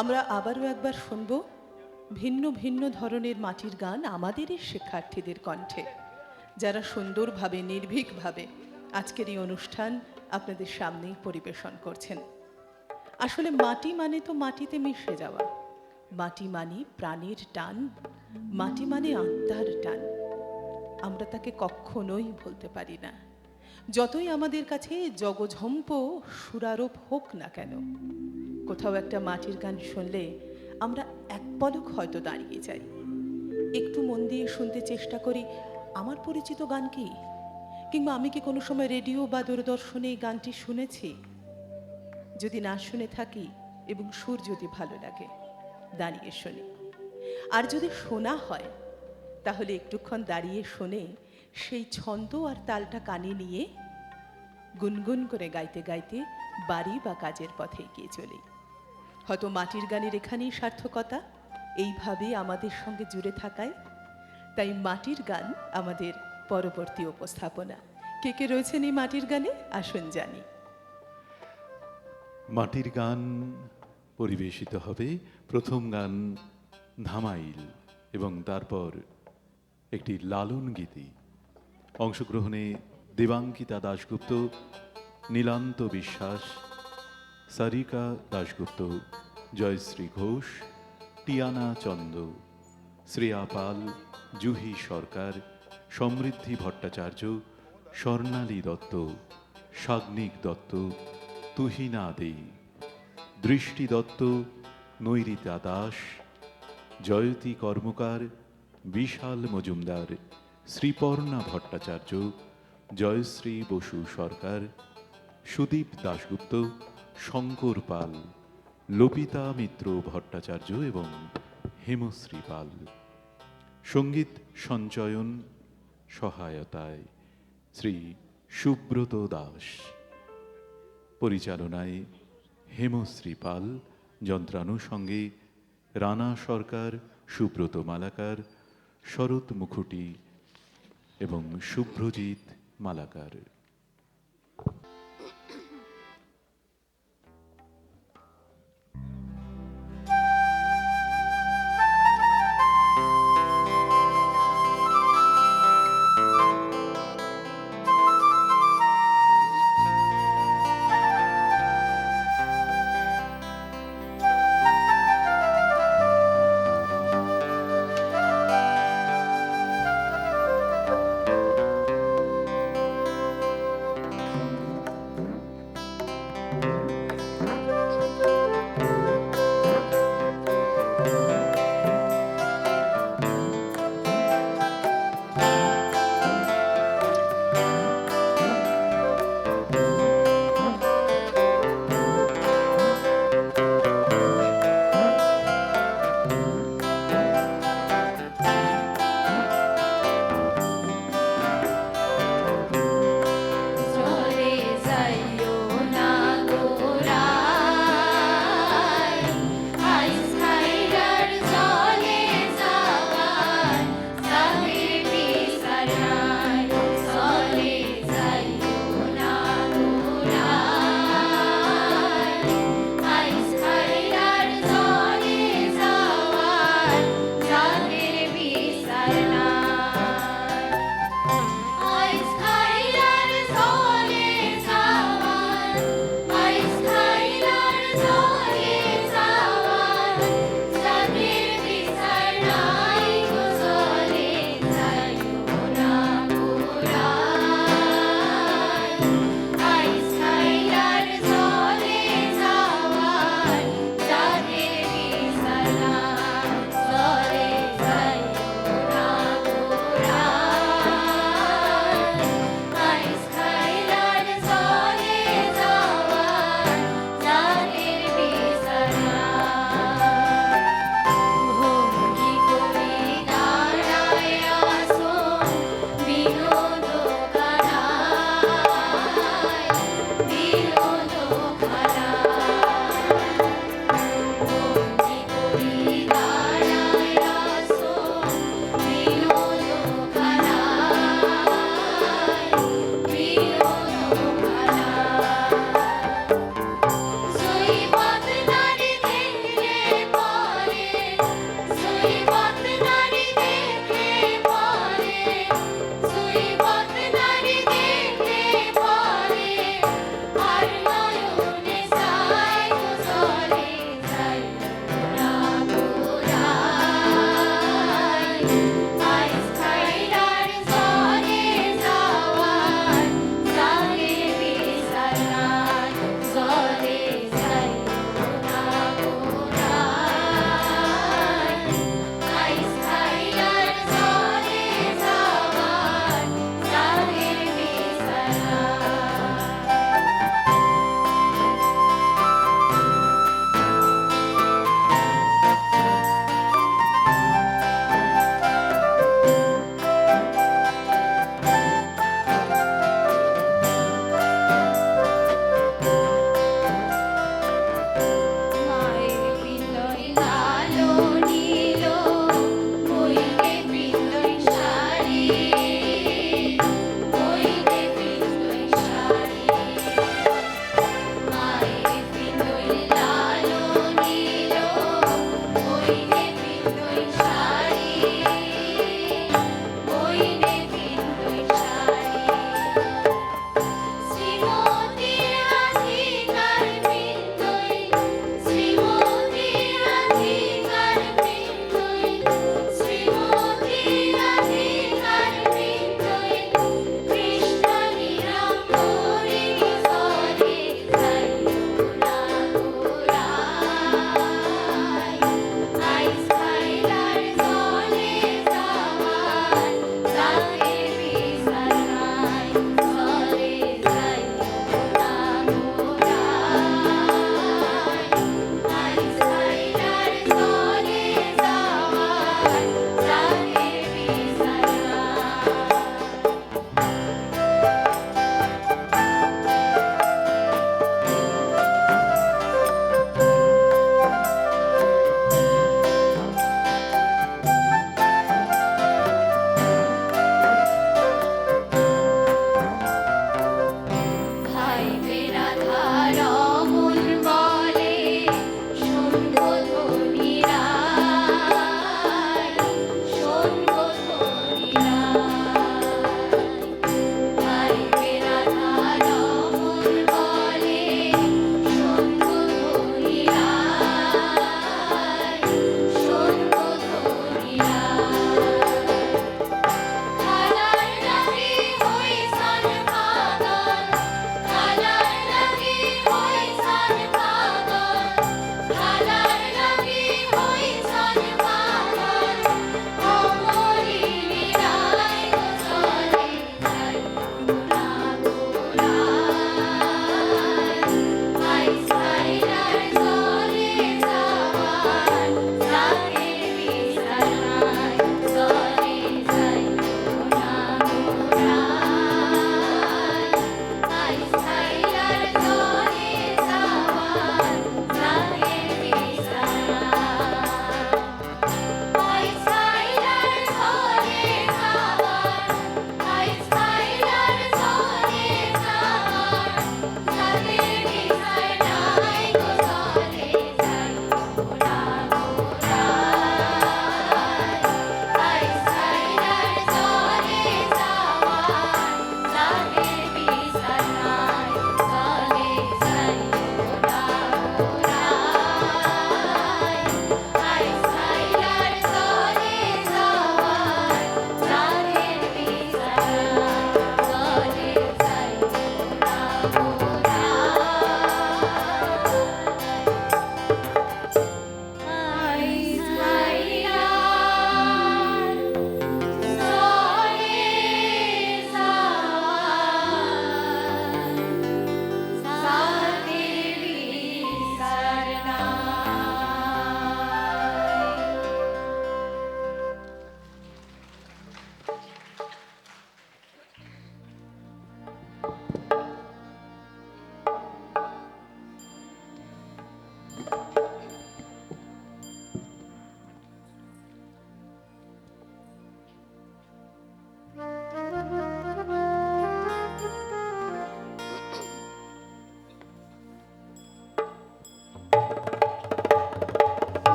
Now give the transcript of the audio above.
আমরা আবারও একবার শুনব ভিন্ন ভিন্ন ধরনের মাটির গান আমাদেরই শিক্ষার্থীদের কণ্ঠে, যারা সুন্দরভাবে নির্ভীকভাবে আজকের এই অনুষ্ঠান আপনাদের সামনেই পরিবেশন করছেন। আসলে মাটি মানে তো মাটিতে মিশে যাওয়া, মাটি মানে প্রাণের টান, মাটি মানে আত্মার টান। আমরা তাকে কখনোই ভুলতে পারি না, যতই আমাদের কাছে জগঝম্প সুরারোপ হোক না কেন। কোথাও একটা মাটির গান শুনলে আমরা এক পলক হয়তো দাঁড়িয়ে যাই, একটু মন দিয়ে শুনতে চেষ্টা করি আমার পরিচিত গান কি, কিংবা আমি কি কোনো সময় রেডিও বা দূরদর্শনে এই গানটি শুনেছি। যদি না শুনে থাকি এবং সুর যদি ভালো লাগে, দাঁড়িয়ে শুনি। আর যদি শোনা হয়, তাহলে একটুক্ষণ দাঁড়িয়ে শুনে সেই ছন্দ আর তালটা কানে নিয়ে গুনগুন করে গাইতে গাইতে বাড়ি বা কাজের পথে এগিয়ে চলি। হয়তো মাটির গানের এখানেই সার্থকতা, এইভাবে আমাদের সঙ্গে জুড়ে থাকায়। তাই মাটির গান আমাদের পরবর্তী উপস্থাপনা। কে কে রয়েছেন এই মাটির গানে, আসুন জানি। মাটির গান পরিবেশিত হবে। প্রথম গান ধামাইল এবং তারপর একটি লালন গীতি। অংশগ্রহণে দেবাঙ্কিতা দাশগুপ্ত, নীলান্ত বিশ্বাস, সারিকা দাশগুপ্ত, জয়শ্রী ঘোষ, টিয়ানা চন্দ, শ্রেয়া পাল, জুহি সরকার, সমৃদ্ধি ভট্টাচার্য, স্বর্ণালী দত্ত, সাগ্নিক দত্ত, তুহিনা দে, দৃষ্টি দত্ত, নৈরিতা দাস, জয়তী কর্মকার, বিশাল মজুমদার, শ্রীপর্ণা ভট্টাচার্য, জয়শ্রী বসু সরকার, সুদীপ দাশগুপ্ত, শঙ্কর পাল, লপিতা মিত্র ভট্টাচার্য এবং হেমশ্রী পাল। সঙ্গীত সঞ্চয়ন সহায়তায় শ্রী সুব্রত দাস, পরিচালনায় হেমশ্রী পাল, যন্ত্রানুষঙ্গে রানা সরকার, সুব্রত মালাকার, শরৎ মুখুটি এবং শুভ্রজিৎ মালাকার।